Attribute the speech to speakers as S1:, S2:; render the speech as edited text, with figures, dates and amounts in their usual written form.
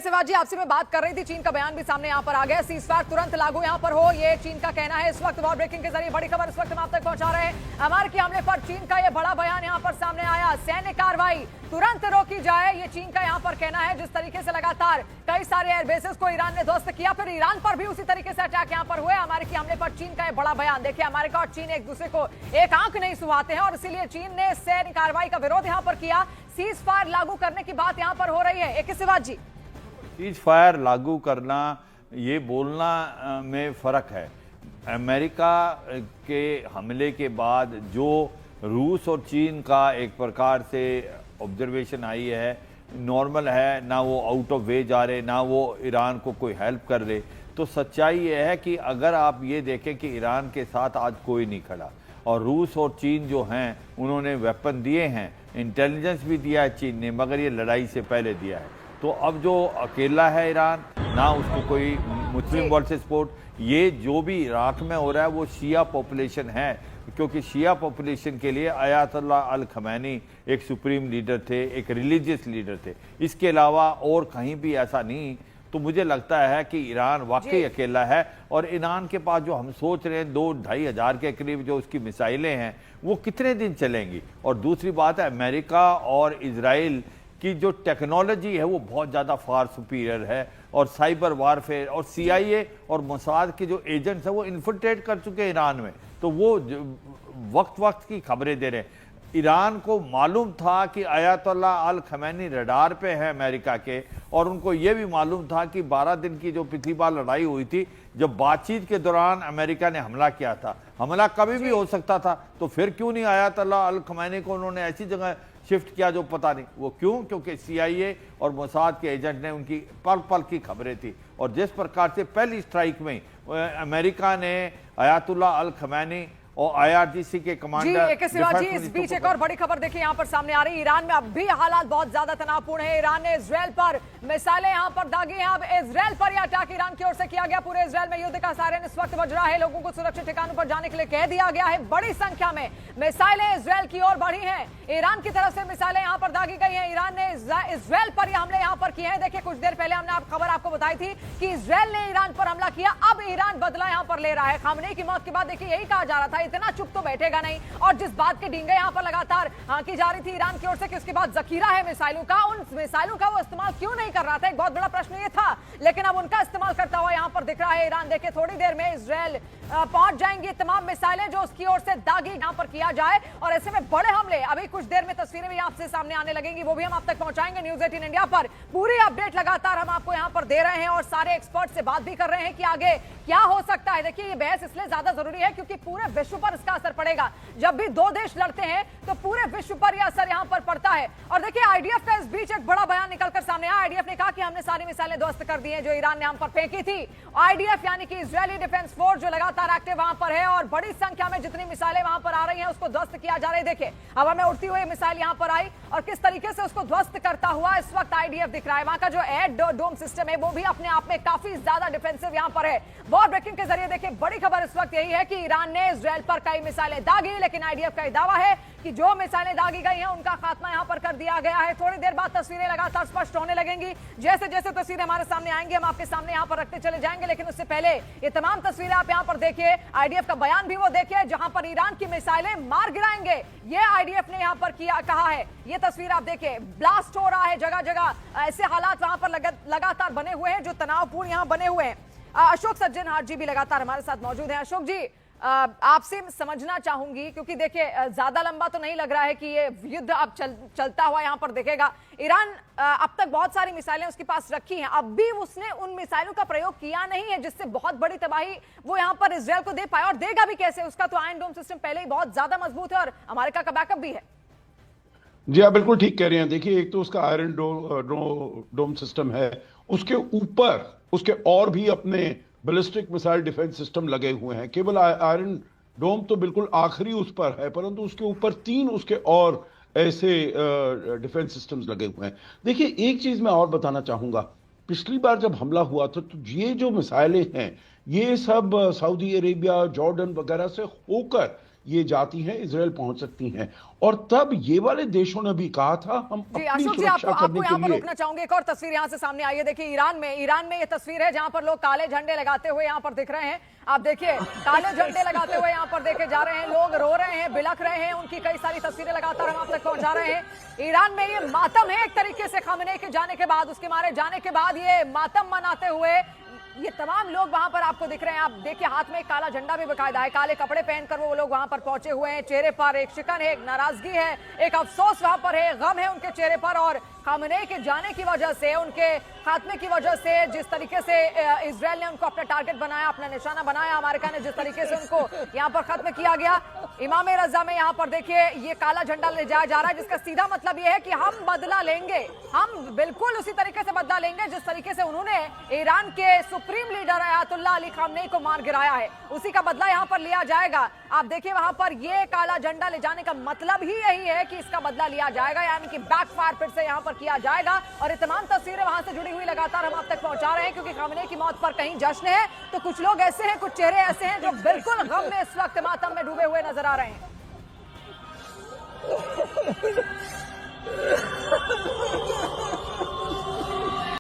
S1: के सिवा जी, आपसे मैं बात कर रही थी, चीन का बयान भी सामने यहाँ पर आ गया, सीजफायर तुरंत लागू यहाँ पर हो, ये चीन का कहना है। इस वक्त वॉर ब्रेकिंग के जरिए बड़ी खबर इस वक्त हम आप तक पहुंचा रहे हैं। अमेरिकी हमले पर चीन का ये बड़ा बयान यहाँ पर सामने आया, सैन्य कार्रवाई तुरंत रोकी जाए, ये चीन का यहाँ पर कहना है। जिस तरीके से लगातार कई सारे एयरबेसेस को ईरान ने ध्वस्त किया, फिर ईरान पर भी उसी तरीके से अटैक यहाँ पर हुए। अमेरिकी हमले पर चीन का ये बड़ा बयान। देखिए, अमेरिका और चीन एक दूसरे को एक आंख नहीं सुहाते हैं और इसीलिए चीन ने सैन्य कार्रवाई का विरोध यहाँ पर किया। सीज फायर लागू करने की बात यहाँ पर हो रही है। एक सिवा जी,
S2: सीज फायर लागू करना, ये बोलना में फर्क है। अमेरिका के हमले के बाद जो रूस और चीन का एक प्रकार से ऑब्जर्वेशन आई है, नॉर्मल है, ना वो आउट ऑफ वे जा रहे, ना वो ईरान को कोई हेल्प कर रहे। तो सच्चाई ये है कि अगर आप ये देखें कि ईरान के साथ आज कोई नहीं खड़ा और रूस और चीन जो हैं उन्होंने वेपन दिए हैं, इंटेलिजेंस भी दिया है चीन ने, मगर ये लड़ाई से पहले दिया है। तो अब जो अकेला है ईरान, ना उसको कोई मुस्लिम वर्ल्ड से सपोर्ट, ये जो भी इराक में हो रहा है वो शिया पॉपुलेशन है, क्योंकि शिया पॉपुलेशन के लिए अयातुल्लाह अल खमैनी एक सुप्रीम लीडर थे, एक रिलीजियस लीडर थे। इसके अलावा और कहीं भी ऐसा नहीं। तो मुझे लगता है कि ईरान वाकई अकेला है और ईरान के पास जो हम सोच रहे हैं 2-2.5 हज़ार के करीब जो उसकी मिसाइलें हैं, वो कितने दिन चलेंगी। और दूसरी बात है, अमेरिका और इजराइल की जो टेक्नोलॉजी है वो बहुत ज़्यादा फार सुपीरियर है, और साइबर वारफेयर और CIA और मोसाद के जो एजेंट्स हैं वो इन्फिल्ट्रेट कर चुके हैं ईरान में। तो वो वक्त वक्त की खबरें दे रहे हैं। ईरान को मालूम था कि अयातुल्लाह अल खमैनी रडार पे है अमेरिका के, और उनको ये भी मालूम था कि 12 दिन की जो पिछली बार लड़ाई हुई थी, जब बातचीत के दौरान अमेरिका ने हमला किया था, हमला कभी भी हो सकता था, तो फिर क्यों नहीं अयातुल्लाह अल खमैनी को उन्होंने ऐसी जगह शिफ्ट किया जो पता नहीं वो क्यों? क्योंकि CIA और मोसाद के एजेंट ने उनकी पल पल की खबरें थी। और जिस प्रकार से पहली स्ट्राइक में अमेरिका ने अयातुल्लाह अल खमैनी और IRGC के कमांडर
S1: जी, इस बीच एक और बड़ी खबर देखिए यहाँ पर सामने आ रही है। ईरान में अब भी हालात बहुत ज्यादा तनावपूर्ण है। ईरान ने इजराइल पर मिसाइलें यहाँ पर दागी हैं। अब इजराइल पर यह अटैक ईरान की ओर से किया गया। पूरे इजराइल में युद्ध का सायरन इस वक्त बज रहा है। लोगों को सुरक्षित ठिकानों पर जाने के लिए कह दिया गया है। बड़ी संख्या में मिसाइलें इजराइल की ओर बढ़ी हैं। ईरान की तरफ से मिसाइलें यहाँ पर दागी गई हैं। ईरान ने इजराइल पर हमले यहाँ पर किए हैं। देखिए, कुछ देर पहले हमने खबर आपको बताई थी कि इजराइल ने ईरान पर हमला किया। अब ईरान बदला यहाँ पर ले रहा है। खामनेई की मौत के बाद देखिए यही कहा जा रहा था, इतना चुप तो बैठेगा नहीं। और जिस बात के डींगे यहाँ पर लगातार हांकी जा रही थी ईरान की ओर से कि उसके बाद जखीरा है मिसाइलों का, उन मिसाइलों का वो इस्तेमाल क्यों नहीं कर रहा था, एक बहुत बड़ा प्रश्न ये था। लेकिन अब उनका इस्तेमाल करता हुआ यहाँ पर दिख रहा है ईरान। देखिए, थोड़ी देर में इजराइल पहुंच जाएंगी। तमाम मिसाइलें जो उसकी ओर से दागी यहाँ पर किया जाए, और ऐसे में बड़े हमले, अभी कुछ देर में तस्वीरें भी आपसे सामने आने लगेंगी, वो भी हम आप तक पहुंचाएंगे न्यूज़ 18 इंडिया पर। पूरी अपडेट लगातार हम आपको यहाँ पर दे रहे हैं और सारे एक्सपर्ट से बात भी कर रहे हैं कि आगे क्या हो सकता है। देखिए, ये बहस इसलिए ज्यादा जरूरी है क्योंकि पूरे विश्व पर इसका असर पड़ेगा। जब भी दो देश लड़ते हैं तो पूरे विश्व पर यह असर यहाँ पर पड़ता है। और देखिए, IDF का इस बीच एक बड़ा बयान निकलकर सामने आया। IDF ने कहा कि हमने सारी मिसाइलें ध्वस्त कर दी हैं जो ईरान ने हम पर फेंकी थी। IDF यानी कि इजरायली डिफेंस फोर्स जो लगातार एक्टिव वहां पर है, और बड़ी संख्या में जितनी मिसाइलें वहां पर आ रही हैं उसको ध्वस्त किया जा रहा है। देखिए, हवा में उड़ती हुई मिसाइल यहां पर आई और किस तरीके से उसको ध्वस्त करता हुआ इस वक्त IDF दिख रहा है। वहां का जो एयर डोम सिस्टम है वो भी अपने आप में काफी ज्यादा डिफेंसिव यहां पर है। वॉर ब्रेकिंग के जरिए देखिए, बड़ी खबर इस वक्त यही है कि ईरान ने इजराइल पर कई मिसाइलें दागी, लेकिन IDF का दावा है कि जो मिसाइलें दागी गई हैं उनका खात्मा यहां पर कर दिया गया है। थोड़ी देर बाद तस्वीरें लगातार स्पष्ट होने लगेंगी। जैसे जैसे तस्वीरें हमारे सामने आएंगी हम आपके सामने यहां पर रखते चले जाएंगे, लेकिन उससे पहले ये तमाम तस्वीरें आप यहां पर देखिए। IDF का बयान भी वो देखिए जहां पर ईरान की मिसाइलें मार गिराएंगे, ये IDF ने यहां पर कहा है। ये तस्वीर आप देखिए, ब्लास्ट हो रहा है जगह जगह। ऐसे हालात वहां पर लगातार बने हुए हैं जो तनावपूर्ण यहां बने हुए हैं। अशोक सज्जनहार जी भी लगातार हमारे साथ मौजूद हैं। अशोक जी, आपसे समझना चाहूंगी, क्योंकि देखिए ज्यादा लंबा तो नहीं लग रहा है कि ये युद्ध अब चलता हुआ यहां पर दिखेगा। ईरान अब तक बहुत सारी मिसाइलें उसके पास रखी हैं, अब भी उसने उन मिसाइलों का प्रयोग किया नहीं है जिससे बहुत बड़ी तबाही वो यहां पर इजराइल को दे पाए, और देगा भी कैसे? उसका तो आयरन डोम सिस्टम पहले ही बहुत ज्यादा मजबूत है और अमेरिका का बैकअप भी है।
S3: जी, आप बिल्कुल ठीक कह रहे हैं। देखिए, एक तो उसका आयरन डोम सिस्टम है, उसके ऊपर उसके और भी अपने बैलिस्टिक मिसाइल डिफेंस सिस्टम लगे हुए हैं। केवल आयरन डोम तो बिल्कुल आखिरी उस पर है, परंतु उसके ऊपर 3 उसके और ऐसे डिफेंस सिस्टम्स लगे हुए हैं। देखिए, एक चीज मैं और बताना चाहूंगा, पिछली बार जब हमला हुआ था तो ये जो मिसाइलें हैं ये सब सऊदी अरेबिया, जॉर्डन वगैरह से होकर ये जाती हैं, इजराइल पहुंच सकती हैं। और तब ये वाले देशों ने भी कहा था हम
S1: जी
S3: अपनी
S1: अशोक जी,
S3: सुरक्षा
S1: आपको
S3: करने
S1: यहाँ
S3: के
S1: पर
S3: लिए।
S1: रोकना चाहूंगी। एक और तस्वीर यहाँ से सामने आई है, देखिए ईरान में ये तस्वीर है जहां पर लोग काले झंडे लगाते हुए यहाँ पर दिख रहे हैं। आप देखिए काले झंडे लगाते हुए यहाँ पर देखे जा रहे हैं, लोग रो रहे हैं, बिलख रहे हैं, उनकी कई सारी तस्वीरें लगातार हम आप तक पहुंचा रहे हैं। ईरान में ये मातम है एक तरीके से, खामेनेई के जाने के बाद, उसके मारे जाने के बाद ये मातम मनाते हुए ये तमाम लोग वहां पर आपको दिख रहे हैं। आप देखिए हाथ में एक काला झंडा भी बकायदा है, काले कपड़े पहनकर वो लोग वहां पर पहुंचे हुए हैं। चेहरे पर एक शिकन है, एक नाराजगी है, एक अफसोस वहां पर है, गम है उनके चेहरे पर। और खामेनेई के जाने की वजह से, उनके खात्मे की वजह से, जिस तरीके से इजराइल ने उनको अपना टारगेट बनाया, अपना निशाना बनाया, अमेरिका ने जिस तरीके से उनको यहाँ पर खत्म किया गया, इमाम रजा में यहाँ पर देखिए ये काला झंडा ले जाया जा रहा है, जिसका सीधा मतलब ये है कि हम बदला लेंगे, हम बिल्कुल उसी तरीके से बदला लेंगे जिस तरीके से उन्होंने ईरान के supreme leader Ayatollah Ali Khamenei को मार गिराया है, उसी का बदला यहाँ पर लिया जाएगा। आप देखिए वहां पर ये काला झंडा ले जाने का मतलब ही यही है कि इसका बदला लिया जाएगा, यानी कि बैकफायर फिर से यहाँ पर किया जाएगा। और ये तमाम तस्वीरें वहां से जुड़ी हुई लगातार हम आप तक पहुंचा रहे हैं, क्योंकि खामेनेई की मौत पर कहीं जश्न है तो कुछ लोग ऐसे हैं, कुछ चेहरे ऐसे हैं जो बिल्कुल गम में इस वक्त मातम में डूबे हुए नजर आ रहे हैं।